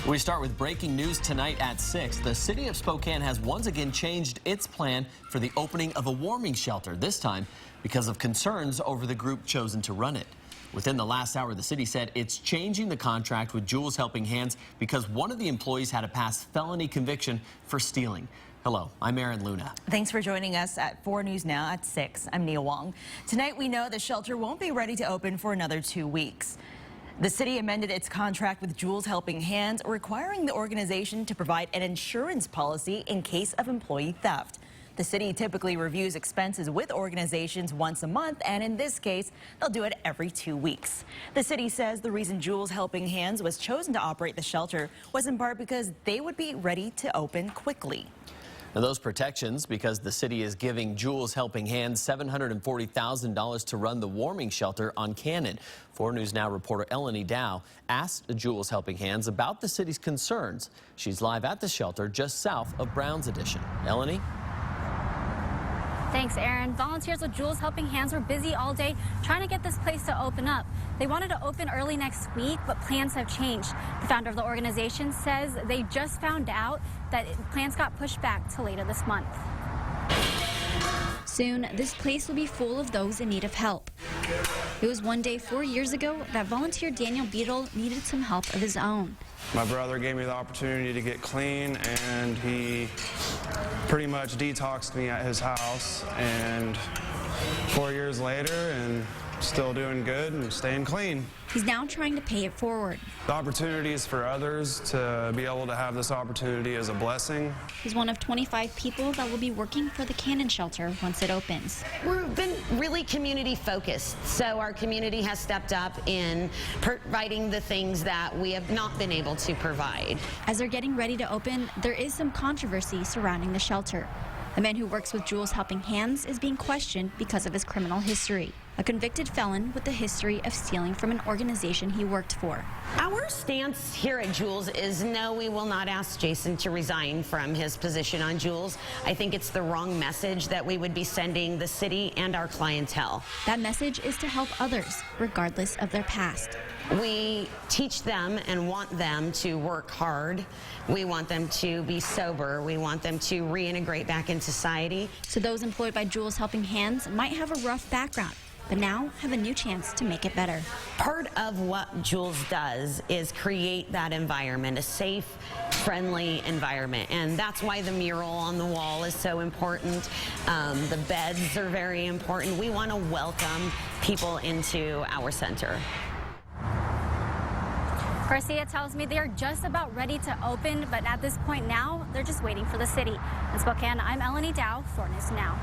We start with breaking news tonight at 6. The City of Spokane has once again changed its plan for the opening of a warming shelter, this time because of concerns over the group chosen to run it. Within the last hour, the city said it's changing the contract with Jules Helping Hands because one of the employees had a past felony conviction for stealing. Hello, I'm Aaron Luna. Thanks for joining us at 4 News Now at 6. I'm Nia Wong. Tonight, we know the shelter won't be ready to open for another 2 weeks. The city amended its contract with Jules Helping Hands, requiring the organization to provide an insurance policy in case of employee theft. The city typically reviews expenses with organizations once a month, and in this case, they'll do it every 2 weeks. The city says the reason Jules Helping Hands was chosen to operate the shelter was in part because they would be ready to open quickly. Now, those protections because the city is giving Jules Helping Hands $740,000 to run the warming shelter on Cannon. 4 News Now reporter Eleni Dow asked Jules Helping Hands about the city's concerns. She's live at the shelter just south of Brown's Addition. Eleni? Thanks, Aaron. Volunteers with Jules Helping Hands were busy all day trying to get this place to open up. They wanted to open early next week, but plans have changed. The founder of the organization says they just found out that plans got pushed back to later this month. Soon, this place will be full of those in need of help. It was one day 4 years ago that volunteer Daniel Beadle needed some help of his own. My brother gave me the opportunity to get clean, and he pretty much detoxed me at his house. And 4 years later, and still doing good and staying clean. He's now trying to pay it forward. The opportunities for others to be able to have this opportunity is a blessing. He's one of 25 people that will be working for the Cannon shelter once it opens. We've been really community focused, so our community has stepped up in providing the things that we have not been able to provide. As they're getting ready to open, there is some controversy surrounding the shelter. The man who works with Jules Helping Hands is being questioned because of his criminal history. A convicted felon with a history of stealing from an organization he worked for. Our stance here at Jules is no, we will not ask Jason to resign from his position on Jules. I think it's the wrong message that we would be sending the city and our clientele. That message is to help others, regardless of their past. We teach them and want them to work hard. We want them to be sober. We want them to reintegrate back in society. So those employed by Jules Helping Hands might have a rough background, but now have a new chance to make it better. Part of what Jules does is create that environment, a safe, friendly environment, and that's why the mural on the wall is so important. The beds are very important. We want to welcome people into our center. Garcia tells me they are just about ready to open, but at this point now, they're just waiting for the city. In Spokane, I'm Eleni Dow, 4 News Now.